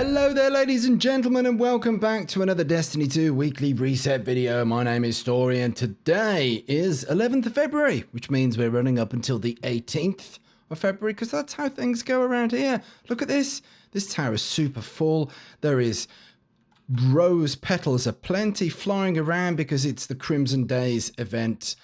Hello there, ladies and gentlemen, and welcome back to another Destiny 2 weekly reset video. My name is Story, and today is 11th of February, which means we're running up until the 18th of February, because that's how things go around here. Look at this. This tower is super full. There is rose petals aplenty flying around because it's the Crimson Days event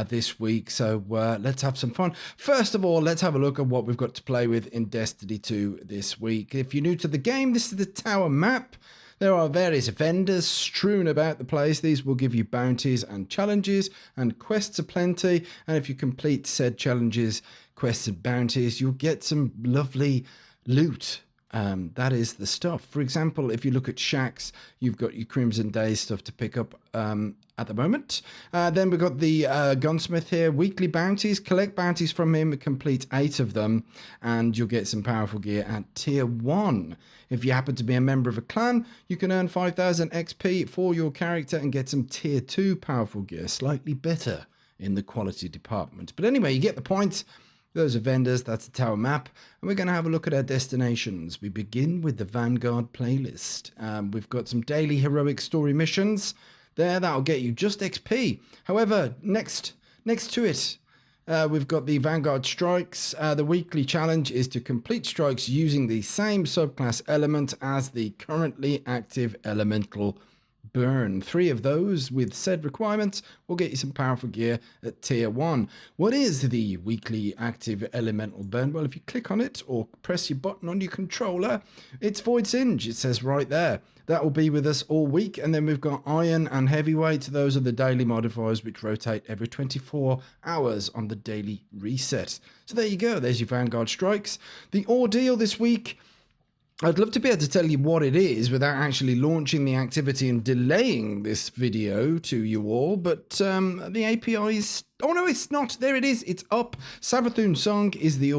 this week, so let's have some fun. First of all, let's have a look at what we've got to play with in Destiny 2 this week. If you're new to the game, this is the tower map. There are various vendors strewn about the place. These will give you bounties and challenges, and quests aplenty, and if you complete said challenges, quests and bounties, you'll get some lovely loot. That is the stuff. For example, if you look at shacks, you've got your Crimson Days stuff to pick up at the moment. Then we've got the gunsmith here, weekly bounties. Collect bounties from him, complete 8 of them, and you'll get some powerful gear at tier 1. If you happen to be a member of a clan, you can earn 5,000 XP for your character and get some tier 2 powerful gear, slightly better in the quality department. But anyway, you get the point. Those are vendors, that's the tower map, and we're going to have a look at our destinations. We begin with the Vanguard playlist. We've got some daily heroic story missions there, that'll get you just XP. However, next to it, we've got the Vanguard strikes. The weekly challenge is to complete strikes using the same subclass element as the currently active elemental burn. 3 of those with said requirements will get you some powerful gear at tier 1. What is the weekly active elemental burn? Well, if you click on it or press your button on your controller, it's Void Singe. It says right there. That will be with us all week. And then we've got iron and heavyweight. Those are the daily modifiers which rotate every 24 hours on the daily reset. So there you go. There's your Vanguard strikes. The ordeal this week, I'd love to be able to tell you what it is without actually launching the activity and delaying this video to you all, but the API is... Oh no, it's not. There it is. It's up. Savathun Song is the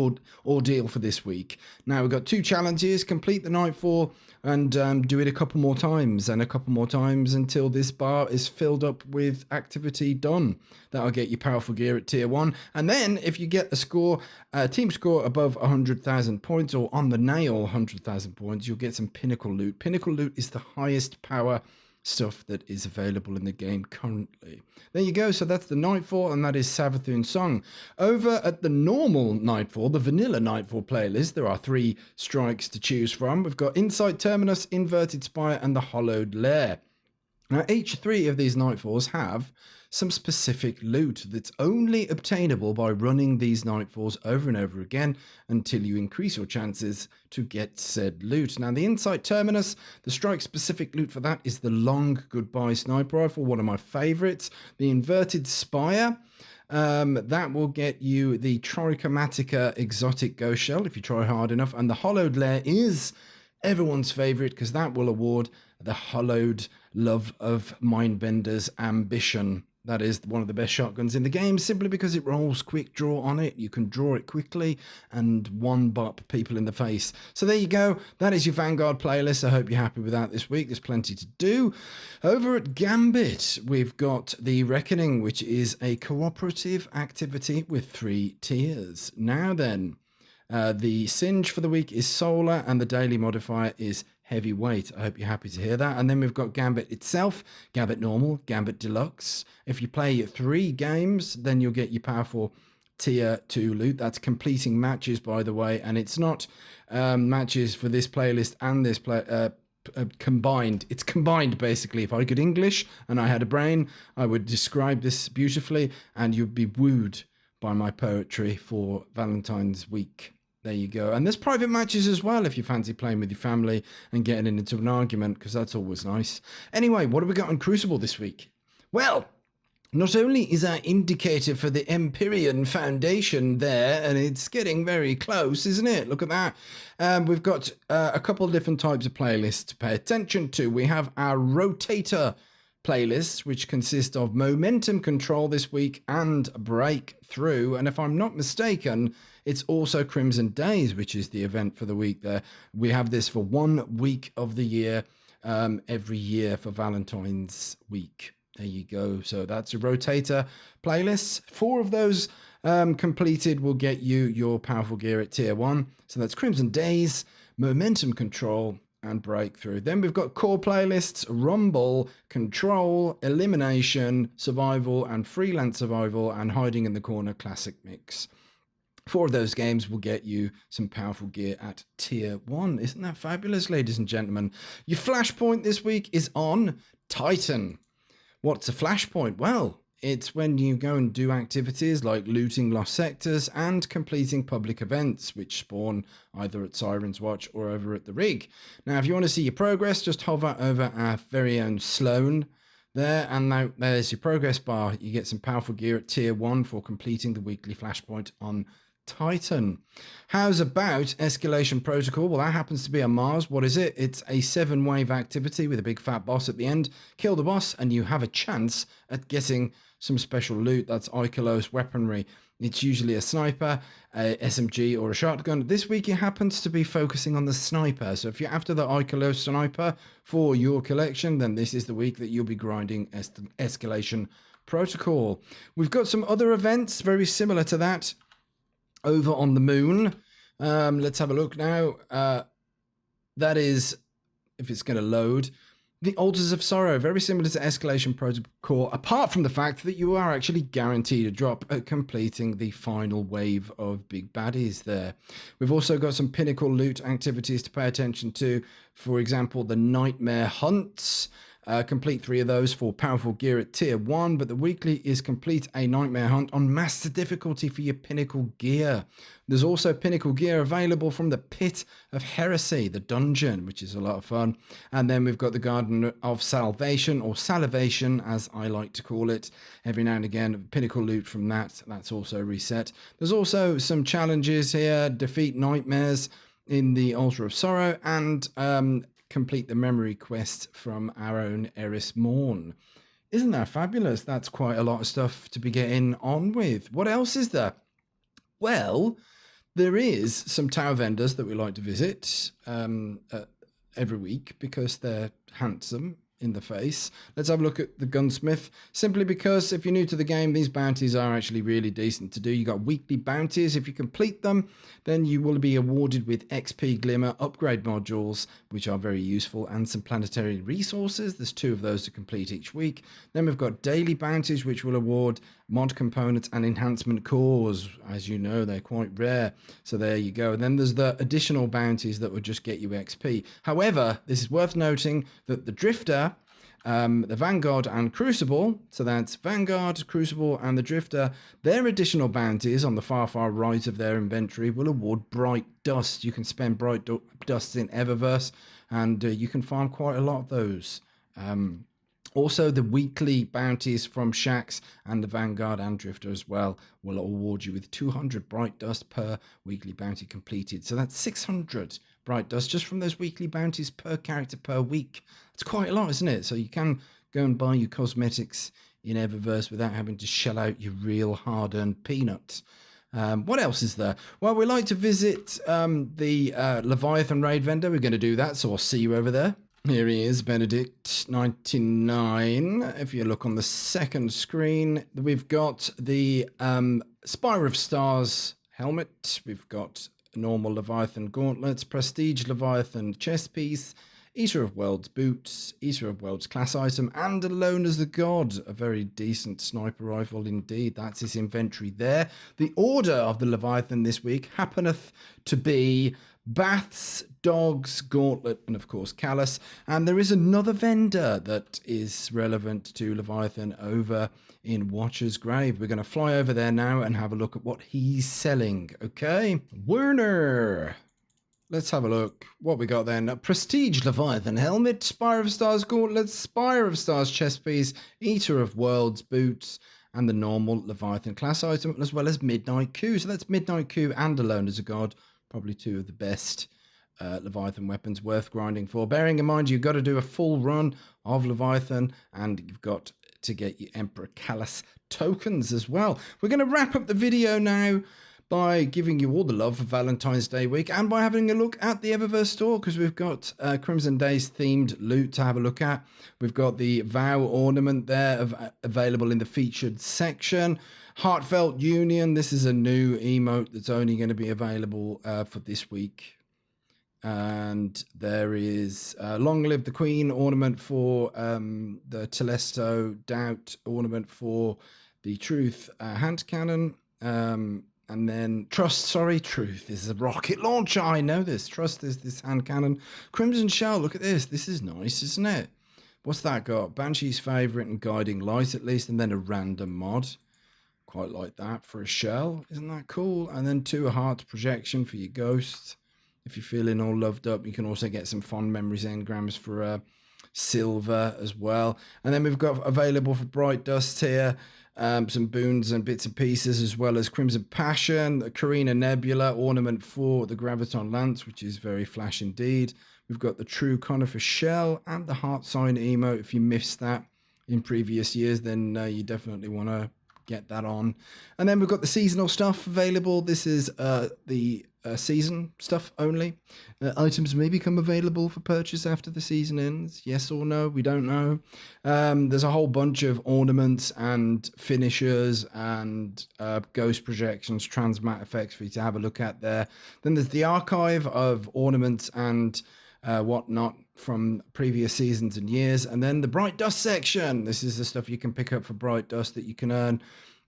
ordeal for this week. Now we've got 2 challenges. Complete the Nightfall and do it a couple more times and a couple more times until this bar is filled up with activity done. That'll get you powerful gear at tier 1. And then if you get a score, team score above 100,000 points or on the nail 100,000 points, you'll get some pinnacle loot. Pinnacle loot is the highest power stuff that is available in the game currently. There you go. So that's the Nightfall, and that is Savathun Song. Over at the normal Nightfall, the vanilla Nightfall playlist, there are 3 strikes to choose from. We've got Insight Terminus, Inverted Spire, and the Hollowed Lair. Now, each 3 of these Nightfalls have some specific loot that's only obtainable by running these Nightfalls over and over again until you increase your chances to get said loot. Now, the Insight Terminus, the strike-specific loot for that is the Long Goodbye Sniper Rifle, one of my favourites. The Inverted Spire, that will get you the Trichromatica Exotic Ghost Shell if you try hard enough. And the Hollowed Lair is everyone's favourite because that will award the Hollowed Love of Mindbender's Ambition. That is one of the best shotguns in the game, simply because it rolls quick draw on it. You can draw it quickly and one-bop people in the face. So there you go. That is your Vanguard playlist. I hope you're happy with that this week. There's plenty to do. Over at Gambit, we've got the Reckoning, which is a cooperative activity with 3 tiers. Now then, the Singe for the week is Solar, and the daily modifier is Heavyweight. I hope you're happy to hear that. And then we've got Gambit itself, Gambit Normal, Gambit Deluxe. If you play 3 games, then you'll get your powerful tier 2 loot. That's completing matches, by the way, and it's not matches for this playlist and this combined. It's combined, basically. If I could English and I had a brain, I would describe this beautifully, and you'd be wooed by my poetry for Valentine's week. There you go. And there's private matches as well if you fancy playing with your family and getting into an argument, because that's always nice. Anyway, what have we got on Crucible this week? Well, not only is our indicator for the Empyrean Foundation there, and it's getting very close, isn't it? Look at that. We've got a couple of different types of playlists to pay attention to. We have our Rotator playlists, which consist of Momentum Control this week and Breakthrough. And if I'm not mistaken, it's also Crimson Days, which is the event for the week there. We have this for 1 week of the year, every year for Valentine's week. There you go. So that's a Rotator playlist. 4 of those completed will get you your powerful gear at tier 1. So that's Crimson Days, Momentum Control, and Breakthrough. Then we've got core playlists, Rumble, Control, Elimination, Survival, and Freelance Survival, and Hiding in the Corner Classic Mix. 4 of those games will get you some powerful gear at tier 1. Isn't that fabulous, ladies and gentlemen? Your flashpoint this week is on Titan. What's a flashpoint? Well, it's when you go and do activities like looting lost sectors and completing public events, which spawn either at Siren's Watch or over at the rig. Now, if you want to see your progress, just hover over our very own Sloan there, and now there's your progress bar. You get some powerful gear at tier 1 for completing the weekly flashpoint on Titan. How's about Escalation Protocol? Well, that happens to be on Mars. What is it? It's a 7-wave activity with a big fat boss at the end. Kill the boss and you have a chance at getting some special loot. That's Ikelos weaponry. It's usually a sniper, a SMG, or a shotgun. This week it happens to be focusing on the sniper. So if you're after the Ikelos sniper for your collection, then this is the week that you'll be grinding Escalation Protocol. We've got some other events very similar to that over on the moon. Let's have a look now. That is, if it's going to load, the Altars of Sorrow, very similar to Escalation Protocol, apart from the fact that you are actually guaranteed a drop at completing the final wave of big baddies there. We've also got some pinnacle loot activities to pay attention to. For example, the Nightmare Hunts. Complete 3 of those for powerful gear at tier 1, but the weekly is complete a Nightmare Hunt on master difficulty for your pinnacle gear. There's also pinnacle gear available from the Pit of Heresy, the dungeon, which is a lot of fun. And then we've got the Garden of Salvation, or Salivation as I like to call it. Every now and again, pinnacle loot from that's also reset. There's also some challenges here: defeat nightmares in the Altar of Sorrow, and complete the memory quest from our own Eris Morn. Isn't that fabulous? That's quite a lot of stuff to be getting on with. What else is there? Well, there is some tower vendors that we like to visit every week because they're handsome in the face. Let's have a look at the Gunsmith, simply because if you're new to the game, these bounties are actually really decent to do. You got weekly bounties. If you complete them, then you will be awarded with XP Glimmer upgrade modules, which are very useful, and some planetary resources. There's 2 of those to complete each week. Then we've got daily bounties, which will award mod components and enhancement cores. As you know, they're quite rare. So there you go. And then there's the additional bounties that will just get you XP. However, this is worth noting that the Drifter, the Vanguard and Crucible, so that's Vanguard, Crucible and the Drifter, their additional bounties on the far right of their inventory will award Bright Dust. You can spend Bright Dust in Eververse, and you can farm quite a lot of those. Also, the weekly bounties from Shax and the Vanguard and Drifter as well will award you with 200 Bright Dust per weekly bounty completed. So that's 600 Bright Dust just from those weekly bounties per character per week. It's quite a lot, isn't it? So you can go and buy your cosmetics in Eververse without having to shell out your real hard-earned peanuts. What else is there? Well, we like to visit the Leviathan raid vendor. We're going to do that, so I'll see you over there. Here he is, Benedict99. If you look on the second screen, we've got the Spire of Stars helmet. We've got normal Leviathan gauntlets, Prestige Leviathan chest piece, Eater of Worlds boots, Eater of Worlds class item, and Alone as the God. A very decent sniper rifle indeed. That's his inventory there. The order of the Leviathan this week happeneth to be Baths, Dogs, Gauntlet, and of course Callus. And there is another vendor that is relevant to Leviathan over in Watcher's Grave. We're going to fly over there now and have a look at what he's selling. Okay, Werner. Let's have a look what we got then. Prestige Leviathan helmet, Spire of Stars gauntlet, Spire of Stars chest piece, Eater of Worlds boots, and the normal Leviathan class item, as well as Midnight Coup. So that's Midnight Coup and Alone as a God. Probably 2 of the best Leviathan weapons worth grinding for. Bearing in mind, you've got to do a full run of Leviathan, and you've got to get your Emperor Callus tokens as well. We're going to wrap up the video now by giving you all the love for Valentine's Day week, and by having a look at the Eververse store, because we've got Crimson Days themed loot to have a look at. We've got the Vow ornament there available in the featured section. Heartfelt Union, this is a new emote that's only going to be available for this week. And there is Long Live the Queen ornament for the Telesto Doubt ornament for the Truth hand cannon. And then Truth is a rocket launcher. I know this. Trust is this hand cannon. Crimson Shell, look at this. This is nice, isn't it? What's that got? Banshee's Favourite and Guiding Light at least, and then a random mod. Quite like that for a shell. Isn't that cool? And then 2 Hearts Projection for your Ghost. If you're feeling all loved up, you can also get some Fond Memories engrams for silver as well. And then we've got available for Bright Dust here, some boons and bits and pieces, as well as Crimson Passion, the CARINA Nebula ornament for the Graviton Lance, which is very flash indeed. We've got the True Conifer Shell and the Heart Sign emote. If you missed that in previous years, then you definitely want to get that on. And then we've got the seasonal stuff available. This is the season stuff only. Items may become available for purchase after the season ends. Yes or no? We don't know. There's a whole bunch of ornaments and finishers and ghost projections, transmat effects for you to have a look at there. Then there's the archive of ornaments and whatnot from previous seasons and years. And then the Bright Dust section. This is the stuff you can pick up for Bright Dust that you can earn.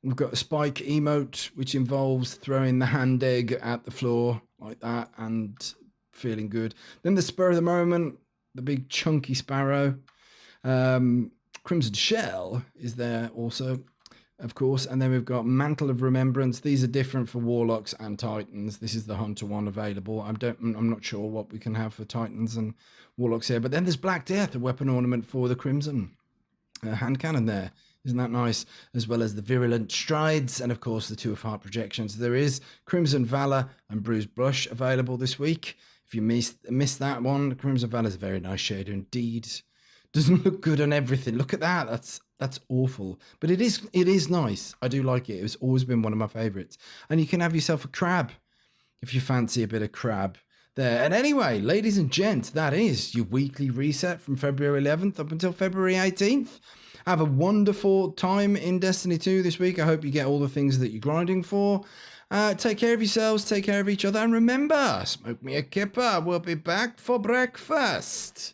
We've got a Spike emote, which involves throwing the hand egg at the floor like that and feeling good. Then the Spur of the Moment, the big chunky sparrow. Crimson Shell is there also, of course. And then we've got Mantle of Remembrance. These are different for Warlocks and Titans. This is the Hunter one available. I'm not sure what we can have for Titans and Warlocks here. But then there's Black Death, a weapon ornament for the Crimson hand cannon there. Isn't that nice? As well as the Virulent Strides and, of course, the 2 of Heart Projections. There is Crimson Valor and Bruised Brush available this week. If you missed that one, Crimson Valor is a very nice shader indeed. Doesn't look good on everything. Look at that. That's awful. But it is nice. I do like it. It's always been one of my favourites. And you can have yourself a crab if you fancy a bit of crab there. And anyway, ladies and gents, that is your weekly reset from February 11th up until February 18th. Have a wonderful time in Destiny 2 this week. I hope you get all the things that you're grinding for. Take care of yourselves, take care of each other, and remember, smoke me a kipper. We'll be back for breakfast.